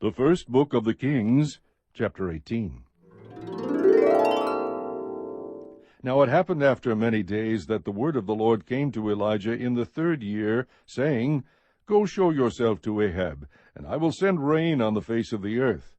The first book of the Kings, chapter 18. Now it happened after many days that the word of the Lord came to Elijah in the 3rd year, saying, Go show yourself to Ahab, and I will send rain on the face of the earth.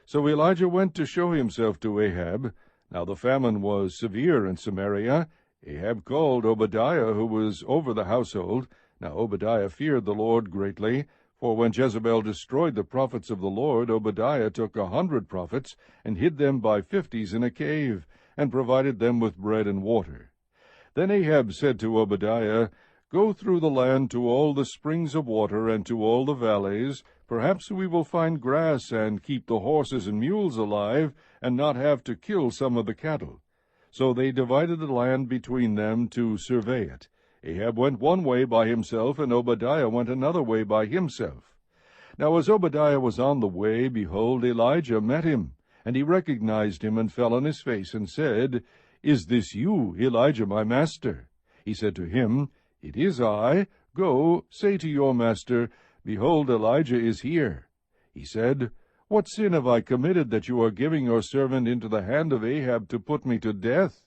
So Elijah went to show himself to Ahab. Now the famine was severe in Samaria. Ahab called Obadiah, who was over the household. Now Obadiah feared the Lord greatly, for when Jezebel destroyed the prophets of the Lord, Obadiah took 100 prophets, and hid them by 50s in a cave, and provided them with bread and water. Then Ahab said to Obadiah, Go through the land to all the springs of water, and to all the valleys. Perhaps we will find grass, and keep the horses and mules alive, and not have to kill some of the cattle. So they divided the land between them to survey it. Ahab went one way by himself, and Obadiah went another way by himself. Now as Obadiah was on the way, behold, Elijah met him. And he recognized him, and fell on his face, and said, Is this you, Elijah, my master? He said to him, It is I. Go, say to your master, Behold, Elijah is here. He said, What sin have I committed, that you are giving your servant into the hand of Ahab to put me to death?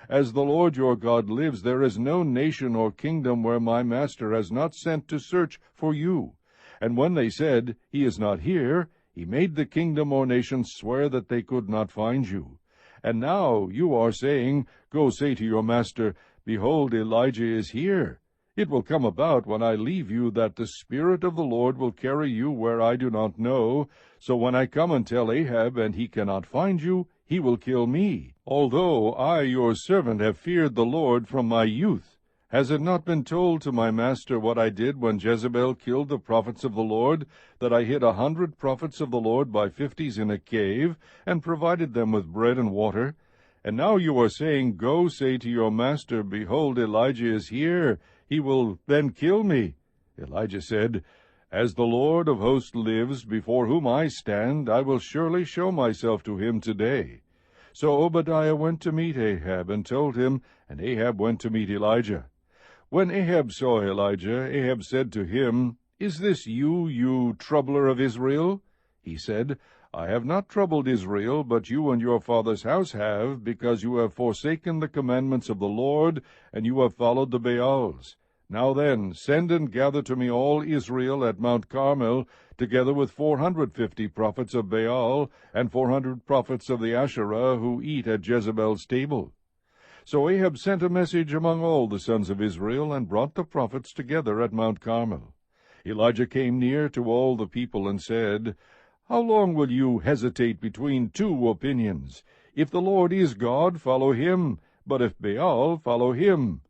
As the Lord your God lives, there is no nation or kingdom where my master has not sent to search for you. And when they said, He is not here, he made the kingdom or nation swear that they could not find you. And now you are saying, Go say to your master, Behold, Elijah is here. It will come about, when I leave you, that the Spirit of the Lord will carry you where I do not know. So when I come and tell Ahab, and he cannot find you, he will kill me, although I, your servant, have feared the Lord from my youth. Has it not been told to my master what I did when Jezebel killed the prophets of the Lord, that I hid 100 prophets of the Lord by 50s in a cave, and provided them with bread and water? And now you are saying, Go say to your master, Behold, Elijah is here. He will then kill me. Elijah said, As the Lord of hosts lives, before whom I stand, I will surely show myself to him today. So Obadiah went to meet Ahab, and told him, and Ahab went to meet Elijah. When Ahab saw Elijah, Ahab said to him, Is this you, you troubler of Israel? He said, I have not troubled Israel, but you and your father's house have, because you have forsaken the commandments of the Lord, and you have followed the Baals. Now then, send and gather to me all Israel at Mount Carmel, together with 450 prophets of Baal, and 400 prophets of the Asherah, who eat at Jezebel's table. So Ahab sent a message among all the sons of Israel, and brought the prophets together at Mount Carmel. Elijah came near to all the people, and said, How long will you hesitate between two opinions? If the Lord is God, follow him, but if Baal, follow him.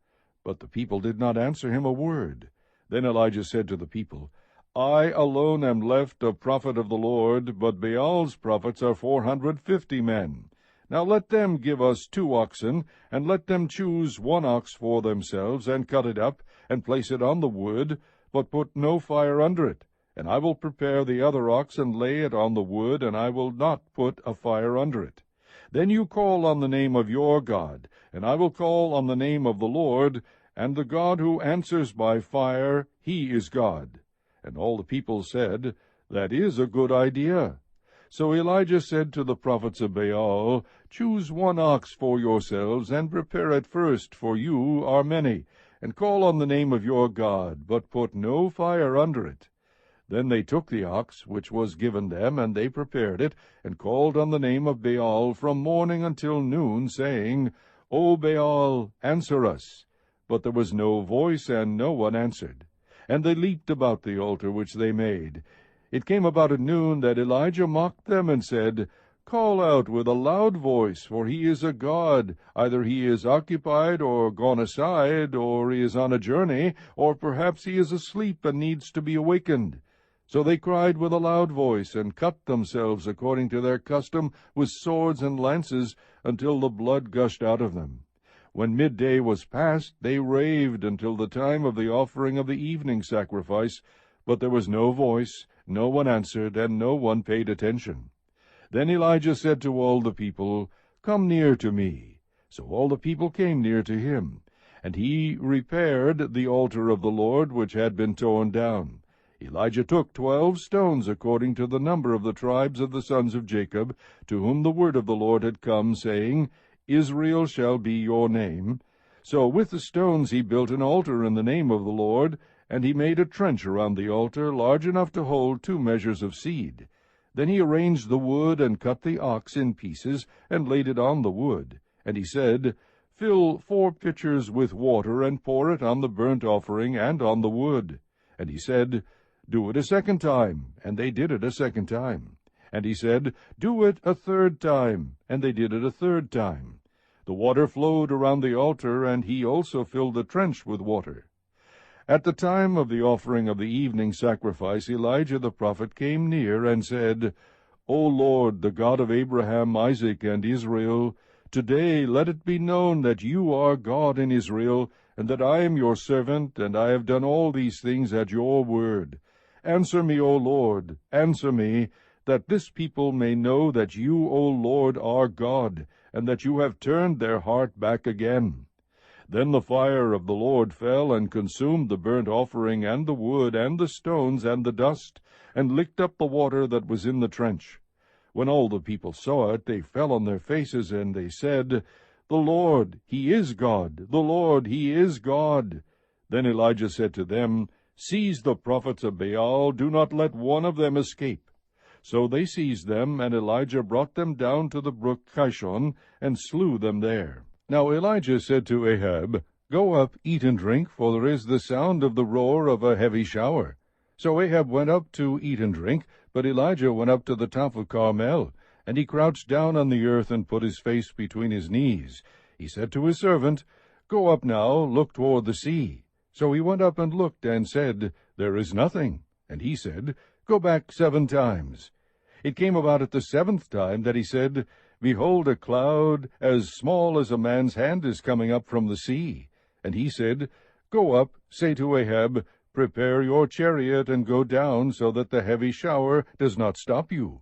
But the people did not answer him a word. Then Elijah said to the people, I alone am left a prophet of the Lord, but Baal's prophets are 450 men. Now let them give us 2 oxen, and let them choose 1 ox for themselves, and cut it up, and place it on the wood, but put no fire under it. And I will prepare the other ox, and lay it on the wood, and I will not put a fire under it. Then you call on the name of your God, and I will call on the name of the Lord, and the God who answers by fire, he is God. And all the people said, That is a good idea. So Elijah said to the prophets of Baal, Choose 1 ox for yourselves, and prepare it first, for you are many, and call on the name of your God, but put no fire under it. Then they took the ox which was given them, and they prepared it, and called on the name of Baal from morning until noon, saying, O Baal, answer us. But there was no voice, and no one answered. And they leaped about the altar which they made. It came about at noon that Elijah mocked them, and said, Call out with a loud voice, for he is a god. Either he is occupied, or gone aside, or he is on a journey, or perhaps he is asleep and needs to be awakened. So they cried with a loud voice, and cut themselves according to their custom with swords and lances, until the blood gushed out of them. When midday was past, they raved until the time of the offering of the evening sacrifice, but there was no voice, no one answered, and no one paid attention. Then Elijah said to all the people, Come near to me. So all the people came near to him, and he repaired the altar of the Lord which had been torn down. Elijah took 12 stones according to the number of the tribes of the sons of Jacob, to whom the word of the Lord had come, saying, Israel shall be your name. So with the stones he built an altar in the name of the Lord, and he made a trench around the altar, large enough to hold 2 measures of seed. Then he arranged the wood, and cut the ox in pieces, and laid it on the wood. And he said, Fill 4 pitchers with water, and pour it on the burnt offering and on the wood. And he said, Do it a second time. And they did it a second time. And he said, Do it a third time. And they did it a third time. The water flowed around the altar, and he also filled the trench with water. At the time of the offering of the evening sacrifice, Elijah the prophet came near and said, O Lord, the God of Abraham, Isaac, and Israel, today let it be known that you are God in Israel, and that I am your servant, and I have done all these things at your word. Answer me, O Lord, answer me, that this people may know that you, O Lord, are God, and that you have turned their heart back again. Then the fire of the Lord fell, and consumed the burnt offering, and the wood, and the stones, and the dust, and licked up the water that was in the trench. When all the people saw it, they fell on their faces, and they said, The Lord, he is God, the Lord, he is God. Then Elijah said to them, Seize the prophets of Baal, do not let one of them escape. So they seized them, and Elijah brought them down to the brook Kishon, and slew them there. Now Elijah said to Ahab, Go up, eat and drink, for there is the sound of the roar of a heavy shower. So Ahab went up to eat and drink, but Elijah went up to the top of Carmel, and he crouched down on the earth and put his face between his knees. He said to his servant, Go up now, look toward the sea. So he went up and looked, and said, There is nothing. And he said, Go back 7 times. It came about at the 7th time that he said, Behold, a cloud as small as a man's hand is coming up from the sea. And he said, Go up, say to Ahab, Prepare your chariot, and go down, so that the heavy shower does not stop you.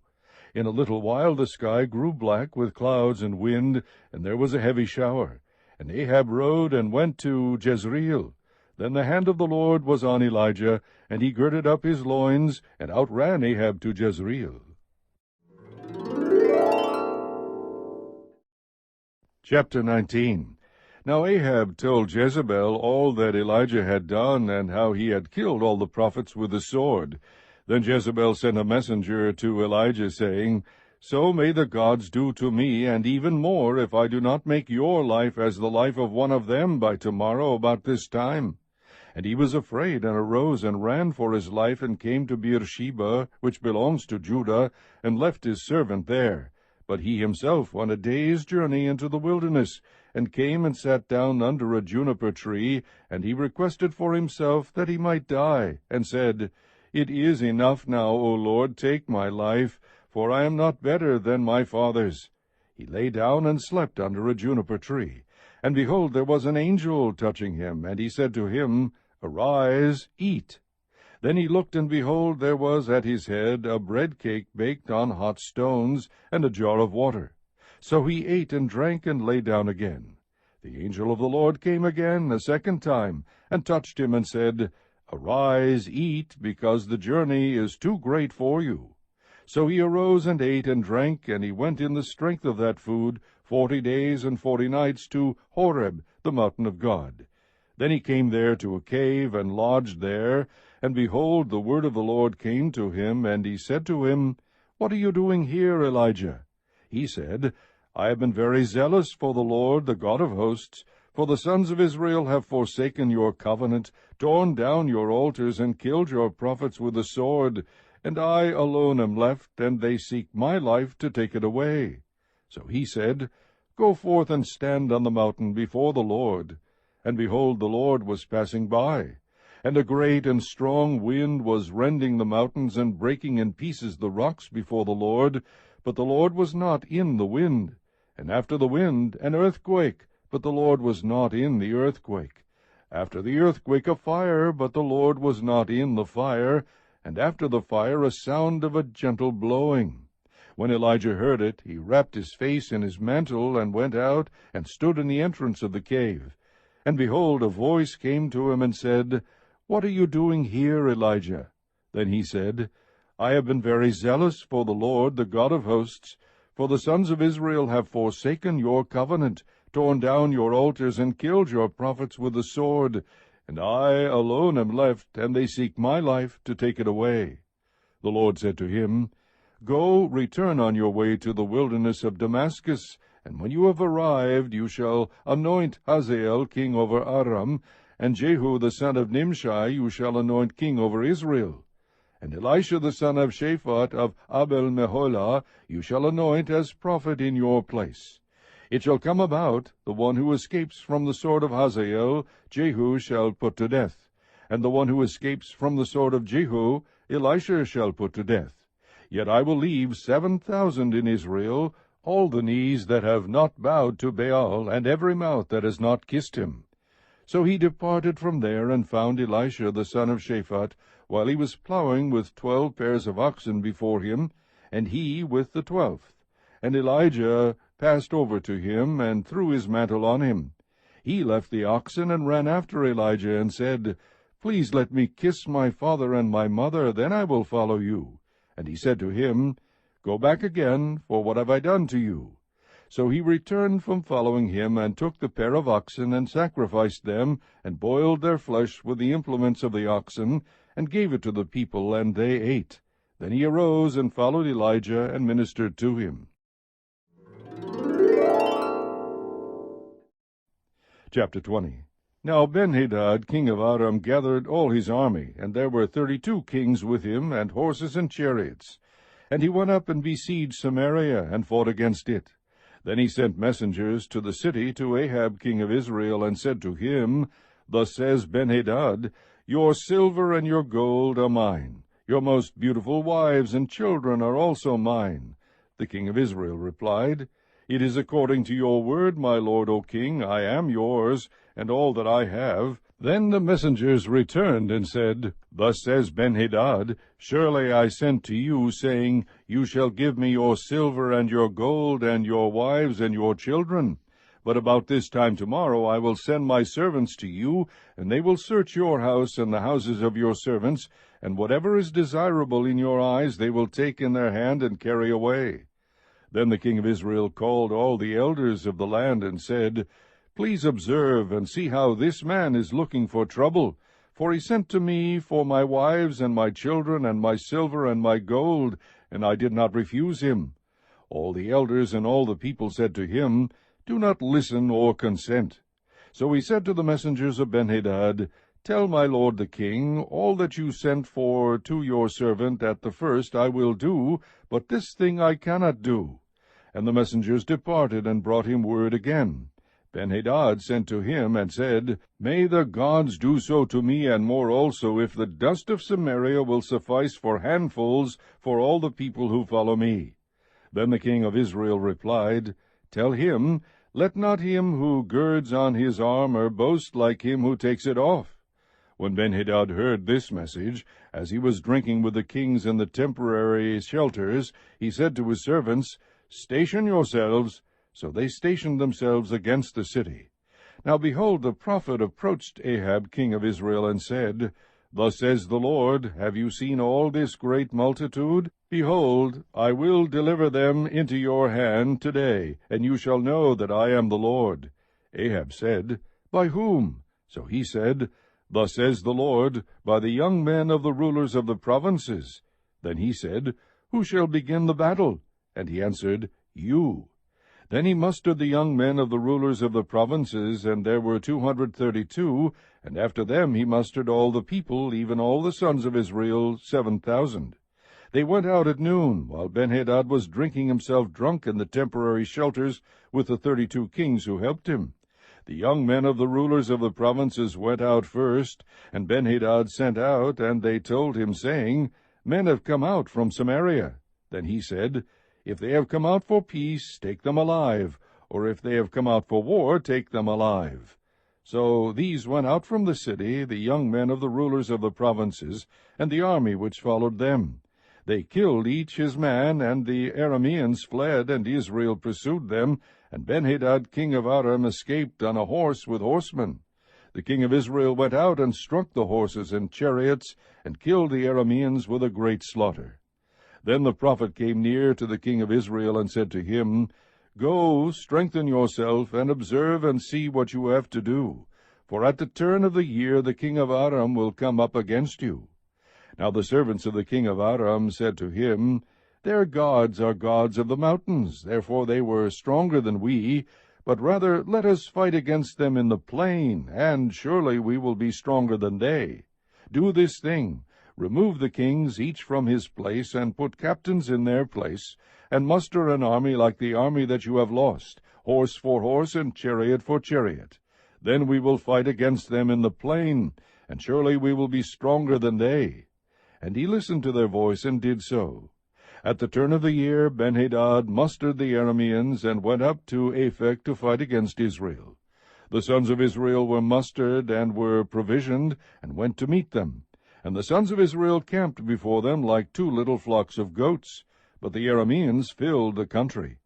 In a little while the sky grew black with clouds and wind, and there was a heavy shower. And Ahab rode and went to Jezreel. Then the hand of the Lord was on Elijah, and he girded up his loins, and outran Ahab to Jezreel. Chapter 19. Now Ahab told Jezebel all that Elijah had done, and how he had killed all the prophets with the sword. Then Jezebel sent a messenger to Elijah, saying, So may the gods do to me, and even more, if I do not make your life as the life of one of them by tomorrow about this time. And he was afraid, and arose, and ran for his life, and came to Beersheba, which belongs to Judah, and left his servant there. But he himself went a day's journey into the wilderness, and came and sat down under a juniper tree, and he requested for himself that he might die, and said, It is enough now, O Lord, take my life, for I am not better than my fathers. He lay down and slept under a juniper tree. And behold, there was an angel touching him, and he said to him, Arise, eat. Then he looked, and behold, there was at his head a bread cake baked on hot stones, and a jar of water. So he ate and drank, and lay down again. The angel of the Lord came again a second time, and touched him, and said, Arise, eat, because the journey is too great for you. So he arose and ate and drank, and he went in the strength of that food 40 days and 40 nights to Horeb, the mountain of God. Then he came there to a cave, and lodged there. And behold, the word of the Lord came to him, and he said to him, What are you doing here, Elijah? He said, I have been very zealous for the Lord, the God of hosts, for the sons of Israel have forsaken your covenant, torn down your altars, and killed your prophets with the sword. And I alone am left, and they seek my life to take it away. So he said, Go forth and stand on the mountain before the Lord. And behold, the Lord was passing by. And a great and strong wind was rending the mountains, and breaking in pieces the rocks before the Lord. But the Lord was not in the wind. And after the wind an earthquake, but the Lord was not in the earthquake. After the earthquake a fire, but the Lord was not in the fire. And after the fire a sound of a gentle blowing. When Elijah heard it, he wrapped his face in his mantle, and went out, and stood in the entrance of the cave. And behold, a voice came to him, and said, What are you doing here, Elijah? Then he said, I have been very zealous for the Lord, the God of hosts, for the sons of Israel have forsaken your covenant, torn down your altars, and killed your prophets with the sword. And I alone am left, and they seek my life to take it away. The Lord said to him, Go, return on your way to the wilderness of Damascus, and when you have arrived, you shall anoint Hazael king over Aram, and Jehu the son of Nimshi you shall anoint king over Israel. And Elisha the son of Shaphat of Abel-Meholah you shall anoint as prophet in your place. It shall come about, the one who escapes from the sword of Hazael, Jehu shall put to death, and the one who escapes from the sword of Jehu, Elisha shall put to death. Yet I will leave 7,000 in Israel, all the knees that have not bowed to Baal, and every mouth that has not kissed him. So he departed from there, and found Elisha the son of Shaphat, while he was plowing with 12 pairs of oxen before him, and he with the 12th. And Elijah passed over to him, and threw his mantle on him. He left the oxen, and ran after Elijah, and said, Please let me kiss my father and my mother, then I will follow you. And he said to him, Go back again, for what have I done to you? So he returned from following him, and took the pair of oxen, and sacrificed them, and boiled their flesh with the implements of the oxen, and gave it to the people, and they ate. Then he arose and followed Elijah, and ministered to him. Chapter 20. Now Benhadad king of Aram gathered all his army, and there were 32 kings with him, and horses and chariots. And he went up and besieged Samaria, and fought against it. Then he sent messengers to the city to Ahab king of Israel, and said to him, Thus says Benhadad, Your silver and your gold are mine. Your most beautiful wives and children are also mine. The king of Israel replied, It is according to your word, my lord, O king, I am yours, and all that I have. Then the messengers returned and said, Thus says Benhadad, Surely I sent to you, saying, You shall give me your silver and your gold, and your wives and your children. But about this time tomorrow I will send my servants to you, and they will search your house and the houses of your servants, and whatever is desirable in your eyes they will take in their hand and carry away. Then the king of Israel called all the elders of the land, and said, Please observe and see how this man is looking for trouble, for he sent to me for my wives and my children and my silver and my gold, and I did not refuse him. All the elders and all the people said to him, Do not listen or consent. So he said to the messengers of Benhadad, Tell my lord the king, all that you sent for to your servant at the first I will do, but this thing I cannot do. And the messengers departed, and brought him word again. Benhadad sent to him, and said, May the gods do so to me, and more also, if the dust of Samaria will suffice for handfuls for all the people who follow me. Then the king of Israel replied, Tell him, Let not him who girds on his armor boast like him who takes it off. When Benhadad heard this message, as he was drinking with the kings in the temporary shelters, he said to his servants, Station yourselves. So they stationed themselves against the city. Now behold, the prophet approached Ahab king of Israel, and said, Thus says the Lord, Have you seen all this great multitude? Behold, I will deliver them into your hand today, and you shall know that I am the Lord. Ahab said, By whom? So he said, Thus says the Lord, By the young men of the rulers of the provinces. Then he said, Who shall begin the battle? And he answered, You. Then he mustered the young men of the rulers of the provinces, and there were 232, and after them he mustered all the people, even all the sons of Israel, 7,000. They went out at noon, while Benhadad was drinking himself drunk in the temporary shelters with the 32 kings who helped him. The young men of the rulers of the provinces went out first, and Benhadad sent out, and they told him, saying, Men have come out from Samaria. Then he said, If they have come out for peace, take them alive, or if they have come out for war, take them alive. So these went out from the city, the young men of the rulers of the provinces, and the army which followed them. They killed each his man, and the Arameans fled, and Israel pursued them, and Benhadad king of Aram escaped on a horse with horsemen. The king of Israel went out and struck the horses and chariots, and killed the Arameans with a great slaughter. Then the prophet came near to the king of Israel, and said to him, Go, strengthen yourself, and observe and see what you have to do. For at the turn of the year the king of Aram will come up against you. Now the servants of the king of Aram said to him, Their gods are gods of the mountains, therefore they were stronger than we. But rather let us fight against them in the plain, and surely we will be stronger than they. Do this thing, remove the kings each from his place, and put captains in their place, and muster an army like the army that you have lost, horse for horse, and chariot for chariot. Then we will fight against them in the plain, and surely we will be stronger than they. And he listened to their voice, and did so. At the turn of the year Benhadad mustered the Arameans, and went up to Aphek to fight against Israel. The sons of Israel were mustered, and were provisioned, and went to meet them. And the sons of Israel camped before them like 2 little flocks of goats. But the Arameans filled the country.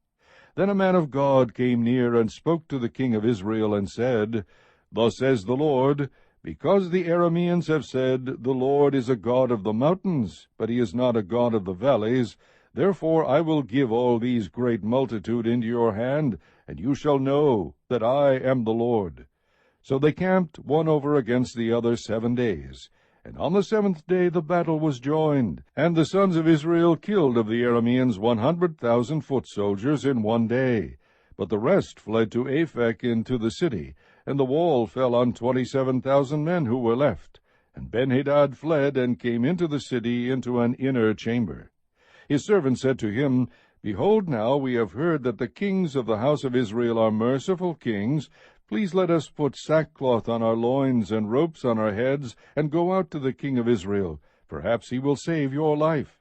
Then a man of God came near, and spoke to the king of Israel, and said, Thus says the Lord, Because the Arameans have said, The Lord is a God of the mountains, but he is not a God of the valleys, therefore I will give all these great multitude into your hand, and you shall know that I am the Lord. So they camped one over against the other 7 days. And on the 7th day the battle was joined, and the sons of Israel killed of the Arameans 100,000 foot soldiers in 1 day. But the rest fled to Aphek into the city, and the wall fell on 27,000 men who were left. And Benhadad fled, and came into the city into an inner chamber. His servants said to him, Behold, now we have heard that the kings of the house of Israel are merciful kings. Please let us put sackcloth on our loins and ropes on our heads, and go out to the king of Israel. Perhaps he will save your life.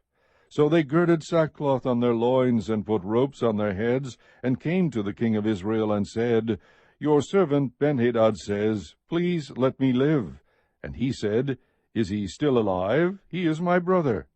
So they girded sackcloth on their loins, and put ropes on their heads, and came to the king of Israel, and said, Your servant Benhadad says, Please let me live. And he said, Is he still alive? He is my brother.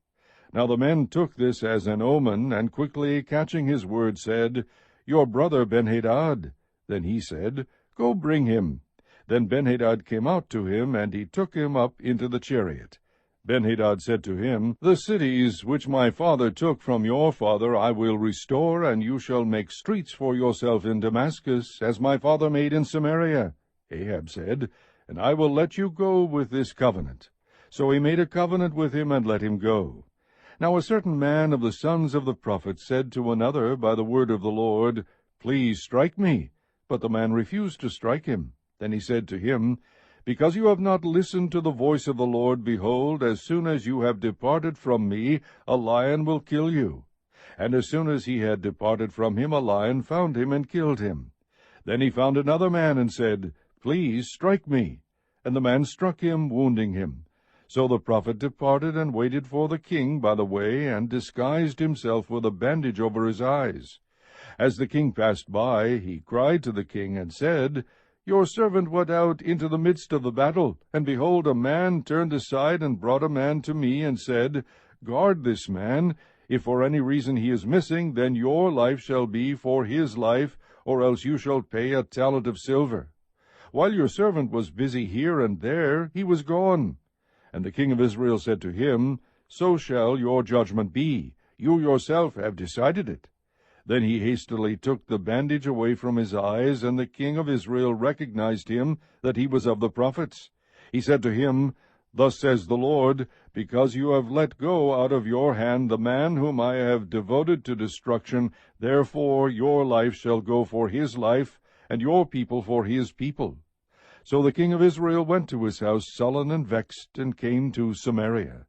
Now the men took this as an omen, and quickly catching his word said, Your brother Benhadad. Then he said, Go bring him. Then Benhadad came out to him, and he took him up into the chariot. Benhadad said to him, The cities which my father took from your father I will restore, and you shall make streets for yourself in Damascus, as my father made in Samaria. Ahab said, And I will let you go with this covenant. So he made a covenant with him, and let him go. Now a certain man of the sons of the prophets said to another by the word of the Lord, Please strike me. But the man refused to strike him. Then he said to him, Because you have not listened to the voice of the Lord, behold, as soon as you have departed from me, a lion will kill you. And as soon as he had departed from him, a lion found him and killed him. Then he found another man, and said, Please strike me. And the man struck him, wounding him. So the prophet departed, and waited for the king by the way, and disguised himself with a bandage over his eyes. As the king passed by, he cried to the king, and said, Your servant went out into the midst of the battle, and behold, a man turned aside and brought a man to me, and said, Guard this man. If for any reason he is missing, then your life shall be for his life, or else you shall pay a talent of silver. While your servant was busy here and there, he was gone. And the king of Israel said to him, So shall your judgment be. You yourself have decided it. Then he hastily took the bandage away from his eyes, and the king of Israel recognized him, that he was of the prophets. He said to him, Thus says the Lord, Because you have let go out of your hand the man whom I have devoted to destruction, therefore your life shall go for his life, and your people for his people. So the king of Israel went to his house sullen and vexed, and came to Samaria.